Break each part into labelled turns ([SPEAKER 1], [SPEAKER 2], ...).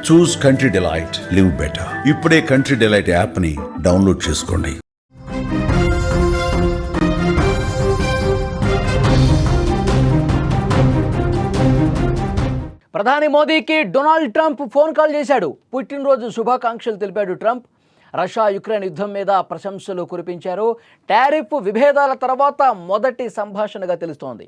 [SPEAKER 1] చూస్ country delight, live better. ఇప్పుడే country delight యాప్ని download చేసుకోండి.
[SPEAKER 2] ప్రధాని మోదీకి డొనాల్డ్ ట్రంప్ ఫోన్ కాల్ చేశాడు. పుట్టినరోజు శుభాకాంక్షలు తెలిపాడు ట్రంప్. రష్యా యుక్రెయిన్ యుద్ధం మీద ప్రశంసలు కురిపించారు. టారిఫ్ విభేదాల తర్వాత మొదటి సంభాషణగా తెలుస్తోంది.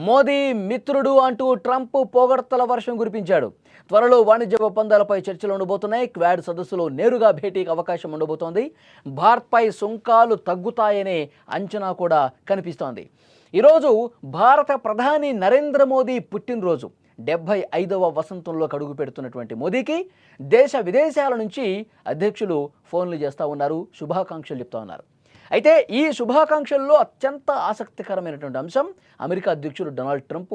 [SPEAKER 2] మోదీ మిత్రుడు అంటూ ట్రంప్ పొగడ్తల వర్షం కురిపించాడు. త్వరలో వాణిజ్య ఒప్పందాలపై చర్చలు ఉండబోతున్నాయి. క్వాడ్ సదస్సులో నేరుగా భేటీకి అవకాశం ఉండబోతోంది. భారత్పై సుంకాలు తగ్గుతాయనే అంచనా కూడా కనిపిస్తోంది. ఈరోజు భారత ప్రధాని నరేంద్ర మోదీ పుట్టినరోజు. 75వ వసంతంలో అడుగు పెడుతున్నటువంటి మోదీకి దేశ విదేశాల నుంచి అధ్యక్షులు ఫోన్లు చేస్తూ ఉన్నారు, శుభాకాంక్షలు చెప్తా ఉన్నారు. అయితే ఈ శుభాకాంక్షల్లో అత్యంత ఆసక్తికరమైనటువంటి అంశం అమెరికా అధ్యక్షుడు డొనాల్డ్ ట్రంప్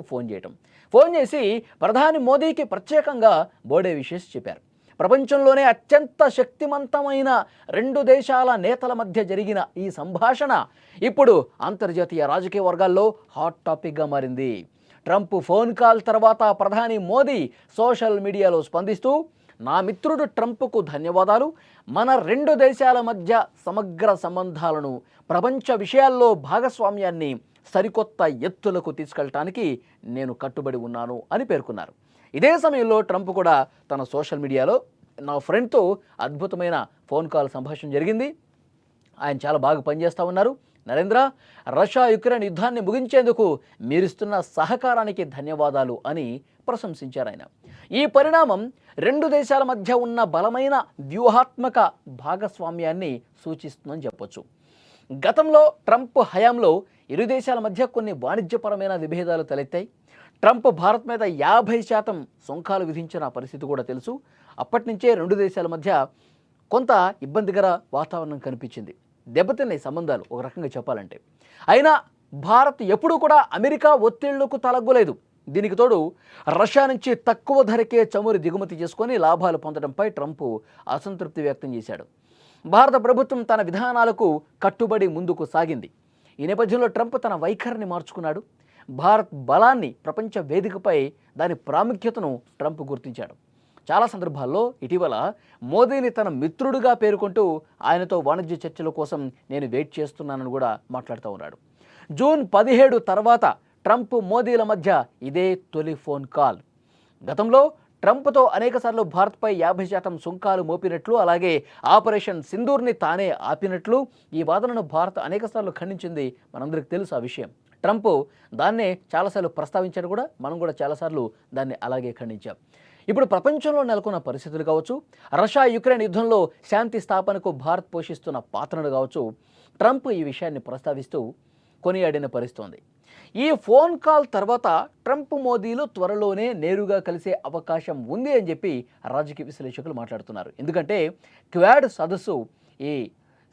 [SPEAKER 2] ఫోన్ చేసి ప్రధాని మోదీకి ప్రత్యేకంగా బర్త్డే విషెస్ చెప్పారు. ప్రపంచంలోనే అత్యంత శక్తివంతమైన రెండు దేశాల నేతల మధ్య జరిగిన ఈ సంభాషణ ఇప్పుడు అంతర్జాతీయ రాజకీయ వర్గాల్లో హాట్ టాపిక్గా మారింది. ట్రంప్ ఫోన్ కాల్ తర్వాత ప్రధాని మోదీ సోషల్ మీడియాలో స్పందిస్తూ, నా మిత్రుడు ట్రంప్కు ధన్యవాదాలు. మన రెండు దేశాల మధ్య సమగ్ర సంబంధాలను, ప్రపంచ విషయాల్లో భాగస్వామ్యాన్ని సరికొత్త ఎత్తులకు తీసుకెళ్ళటానికి నేను కట్టుబడి ఉన్నాను అని పేర్కొన్నారు. ఇదే సమయంలో ట్రంప్ కూడా తన సోషల్ మీడియాలో, నా ఫ్రెండ్తో అద్భుతమైన ఫోన్ కాల్ సంభాషణ జరిగింది, ఆయన చాలా బాగా పనిచేస్తూ ఉన్నారు. నరేంద్ర, రష్యా యుక్రెయిన్ యుద్ధాన్ని ముగించేందుకు మీరిస్తున్న సహకారానికి ధన్యవాదాలు అని ప్రశంసించారు ఆయన. ఈ పరిణామం రెండు దేశాల మధ్య ఉన్న బలమైన వ్యూహాత్మక భాగస్వామ్యాన్ని సూచిస్తుందని చెప్పొచ్చు. గతంలో ట్రంప్ హయాంలో ఇరు దేశాల మధ్య కొన్ని వాణిజ్యపరమైన విభేదాలు తలెత్తాయి. ట్రంప్ భారత్ మీద 50% సుంకాలు విధించిన పరిస్థితి కూడా తెలుసు. అప్పటి నుంచే రెండు దేశాల మధ్య కొంత ఇబ్బందికర వాతావరణం కనిపించింది, దెబ్బతిన్నాయి సంబంధాలు ఒక రకంగా చెప్పాలంటే. అయినా భారత్ ఎప్పుడూ కూడా అమెరికా ఒత్తిళ్లకు తలగ్గలేదు. దీనికి తోడు రష్యా నుంచి తక్కువ ధరకే చమురు దిగుమతి చేసుకొని లాభాలు పొందడంపై ట్రంప్ అసంతృప్తి వ్యక్తం చేశాడు. భారత ప్రభుత్వం తన విధానాలకు కట్టుబడి ముందుకు సాగింది. ఈ నేపథ్యంలో ట్రంప్ తన వైఖరిని మార్చుకున్నాడు. భారత్ బలాన్ని, ప్రపంచ వేదికపై దాని ప్రాముఖ్యతను ట్రంప్ గుర్తించాడు. చాలా సందర్భాల్లో ఇటీవల మోదీని తన మిత్రుడిగా పేర్కొంటూ ఆయనతో వాణిజ్య చర్చల కోసం నేను వెయిట్ చేస్తున్నానని కూడా మాట్లాడుతూ ఉన్నాడు. జూన్ 17 తర్వాత ట్రంప్ మోదీల మధ్య ఇదే తొలి ఫోన్ కాల్. గతంలో ట్రంప్తో అనేకసార్లు భారత్పై 50% సుంకాలు మోపినట్లు, అలాగే ఆపరేషన్ సింధూర్ని తానే ఆపినట్లు ఈ వాదనను భారత్ అనేకసార్లు ఖండించింది. మనందరికీ తెలుసు ఆ విషయం. ట్రంప్ దాన్నే చాలాసార్లు ప్రస్తావించాడు కూడా, మనం కూడా చాలాసార్లు దాన్ని అలాగే ఖండించాం. ఇప్పుడు ప్రపంచంలో నెలకొన్న పరిస్థితులు కావచ్చు, రష్యా యుక్రెయిన్ యుద్ధంలో శాంతి స్థాపనకు భారత్ పోషిస్తున్న పాత్రను కావచ్చు, ట్రంప్ ఈ విషయాన్ని ప్రస్తావిస్తూ కొనియాడిన పరిస్థితుంది. ఈ ఫోన్ కాల్ తర్వాత ట్రంప్ మోదీలు త్వరలోనే నేరుగా కలిసే అవకాశం ఉంది అని చెప్పి రాజకీయ విశ్లేషకులు మాట్లాడుతున్నారు. ఎందుకంటే క్వాడ్ సదస్సు ఈ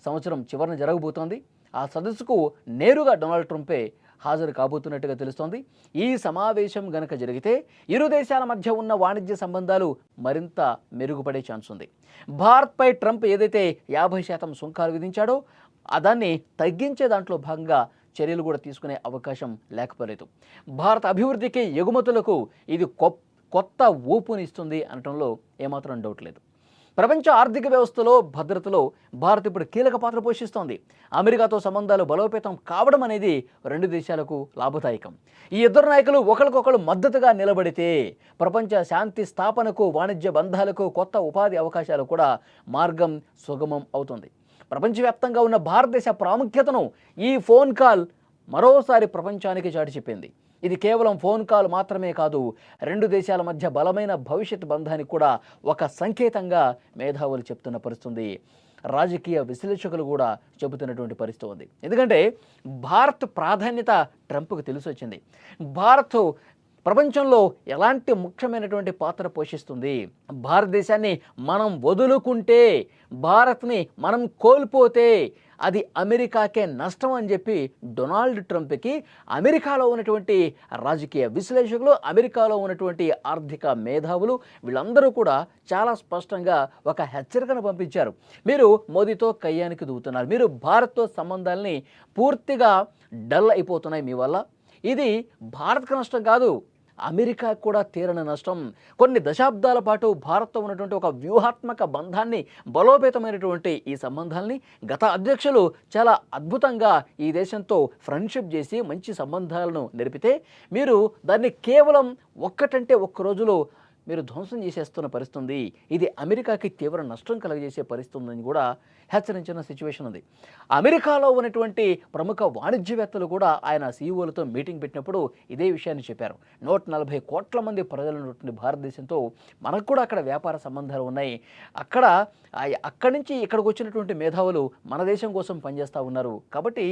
[SPEAKER 2] సంవత్సరం చివరన జరగబోతోంది. ఆ సదస్సుకు నేరుగా డొనాల్డ్ ట్రంపే హాజరు కాబోతున్నట్టుగా తెలుస్తోంది. ఈ సమావేశం గనక జరిగితే ఇరు దేశాల మధ్య ఉన్న వాణిజ్య సంబంధాలు మరింత మెరుగుపడే ఛాన్స్ ఉంది. భారత్పై ట్రంప్ ఏదైతే 50% సుంకాలు విధించాడో దాన్ని తగ్గించే దాంట్లో భాగంగా చర్యలు కూడా తీసుకునే అవకాశం లేకపోలేదు. భారత అభివృద్ధికి, ఎగుమతులకు ఇది కొత్త ఊపునిస్తుంది అనటంలో ఏమాత్రం డౌట్ లేదు. ప్రపంచ ఆర్థిక వ్యవస్థలో, భద్రతలో భారత్ ఇప్పుడు కీలక పాత్ర పోషిస్తోంది. అమెరికాతో సంబంధాలు బలోపేతం కావడం అనేది రెండు దేశాలకు లాభదాయకం. ఈ ఇద్దరు నాయకులు ఒకరికొకరు మద్దతుగా నిలబడితే ప్రపంచ శాంతి స్థాపనకు, వాణిజ్య బంధాలకు, కొత్త ఉపాధి అవకాశాలు కూడా మార్గం సుగమం అవుతుంది. ప్రపంచవ్యాప్తంగా ఉన్న భారతదేశ ప్రాముఖ్యతను ఈ ఫోన్ కాల్ మరోసారి ప్రపంచానికి చాటి చెప్పింది. ఇది కేవలం ఫోన్ కాల్ మాత్రమే కాదు, రెండు దేశాల మధ్య బలమైన భవిష్యత్ బంధానికి కూడా ఒక సంకేతంగా మేధావులు చెప్తున్న పరిస్థితి, రాజకీయ విశ్లేషకులు కూడా చెబుతున్నటువంటి పరిస్థితి ఉంది. ఎందుకంటే భారత్ ప్రాధాన్యత ట్రంప్కు తెలిసి వచ్చింది. భారత్ ప్రపంచంలో ఎలాంటి ముఖ్యమైనటువంటి పాత్ర పోషిస్తుంది, భారతదేశాన్ని మనం వదులుకుంటే, భారత్ని మనం కోల్పోతే అది అమెరికాకే నష్టం అని చెప్పి డొనాల్డ్ ట్రంప్కి అమెరికాలో ఉన్నటువంటి రాజకీయ విశ్లేషకులు, అమెరికాలో ఉన్నటువంటి ఆర్థిక మేధావులు వీళ్ళందరూ కూడా చాలా స్పష్టంగా ఒక హెచ్చరికను పంపించారు. మీరు మోదీతో కయ్యానికి దూకుతున్నారు, మీరు భారత్తో సంబంధాలని పూర్తిగా డల్ అయిపోతున్నాయి మీ వల్ల. ఇది భారత్కు నష్టం కాదు, అమెరికా కూడా తీరని నష్టం. కొన్ని దశాబ్దాల పాటు భారత్తో ఉన్నటువంటి ఒక వ్యూహాత్మక బంధాన్ని, బలోపేతమైనటువంటి ఈ సంబంధాల్ని గత అధ్యక్షులు చాలా అద్భుతంగా ఈ దేశంతో ఫ్రెండ్షిప్ చేసి మంచి సంబంధాలను నెరిపితే మీరు దాన్ని కేవలం ఒక్కటంటే ఒక్క రోజులో మీరు ధ్వంసం చేసేస్తున్న పరిస్థితుంది. ఇది అమెరికాకి తీవ్ర నష్టం కలగజేసే పరిస్థితి ఉందని కూడా హెచ్చరించిన సిచ్యువేషన్ ఉంది. అమెరికాలో ఉన్నటువంటి ప్రముఖ వాణిజ్యవేత్తలు కూడా ఆయన సీఈఓలతో మీటింగ్ పెట్టినప్పుడు ఇదే విషయాన్ని చెప్పారు. 140 కోట్ల మంది ప్రజలు ఉన్నటువంటి భారతదేశంతో మనకు కూడా అక్కడ వ్యాపార సంబంధాలు ఉన్నాయి. అక్కడి నుంచి ఇక్కడికి వచ్చినటువంటి మేధావులు మన దేశం కోసం పనిచేస్తూ ఉన్నారు. కాబట్టి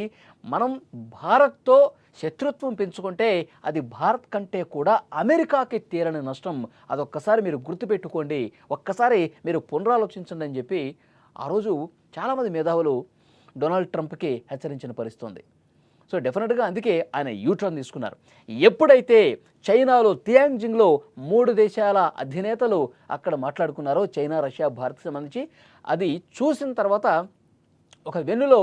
[SPEAKER 2] మనం భారత్తో శత్రుత్వం పెంచుకుంటే అది భారత్ కంటే కూడా అమెరికాకి తీరని నష్టం. అదొక్కసారి మీరు గుర్తుపెట్టుకోండి, ఒక్కసారి మీరు పునరాలోచించండి అని చెప్పి ఆ రోజు చాలామంది మేధావులు డొనాల్డ్ ట్రంప్కి హెచ్చరించిన పరిస్థితి ఉంది. సో డెఫినెట్గా అందుకే ఆయన యూటర్న్ తీసుకున్నారు. ఎప్పుడైతే చైనాలో తియాంజింగ్లో 3 దేశాల అధినేతలు అక్కడ మాట్లాడుకున్నారో, చైనా, రష్యా, భారత్కి సంబంధించి, అది చూసిన తర్వాత ఒక వెన్నులో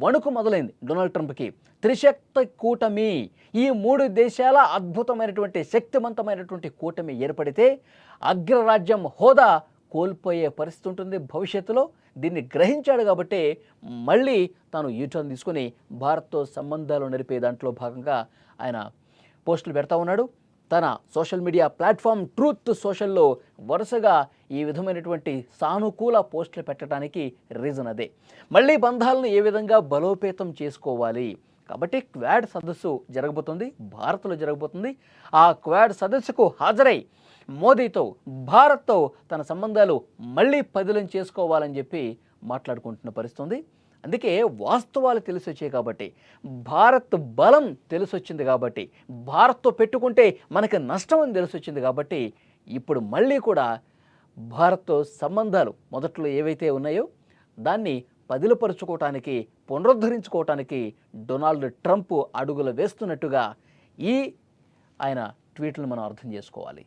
[SPEAKER 2] వణుకు మొదలైంది డొనాల్డ్ ట్రంప్కి. త్రిశక్తి కూటమి, ఈ 3 దేశాల అద్భుతమైనటువంటి శక్తివంతమైనటువంటి కూటమి ఏర్పడితే అగ్రరాజ్యం హోదా కోల్పోయే పరిస్థితి ఉంటుంది భవిష్యత్తులో. దీన్ని గ్రహించాడు కాబట్టి మళ్ళీ తాను యూటర్న్ తీసుకుని భారత్తో సంబంధాలు నడిపే దాంట్లో భాగంగా ఆయన పోస్టులు పెడతా ఉన్నాడు. తన సోషల్ మీడియా ప్లాట్ఫామ్ ట్రూత్ సోషల్లో వరుసగా ఈ విధమైనటువంటి సానుకూల పోస్టులు పెట్టడానికి రీజన్ అదే. మళ్ళీ బంధాలను ఏ విధంగా బలోపేతం చేసుకోవాలి కాబట్టి క్వాడ్ సదస్సు జరగబోతుంది, భారత్లో జరగబోతుంది. ఆ క్వాడ్ సదస్సుకు హాజరై మోదీతో, భారత్తో తన సంబంధాలు మళ్ళీ పదిలం చేసుకోవాలని చెప్పి మాట్లాడుకుంటున్న పరిస్థితి. అందుకే వాస్తవాలు తెలిసి వచ్చాయి కాబట్టి, భారత్ బలం తెలిసొచ్చింది కాబట్టి, భారత్తో పెట్టుకుంటే మనకి నష్టం అని తెలిసొచ్చింది కాబట్టి, ఇప్పుడు మళ్ళీ కూడా భారత్తో సంబంధాలు మొదట్లో ఏవైతే ఉన్నాయో దాన్ని పదిలపరుచుకోవటానికి, పునరుద్ధరించుకోవటానికి డొనాల్డ్ ట్రంప్ అడుగులు వేస్తున్నట్టుగా ఈ ఆయన ట్వీట్లను మనం అర్థం చేసుకోవాలి.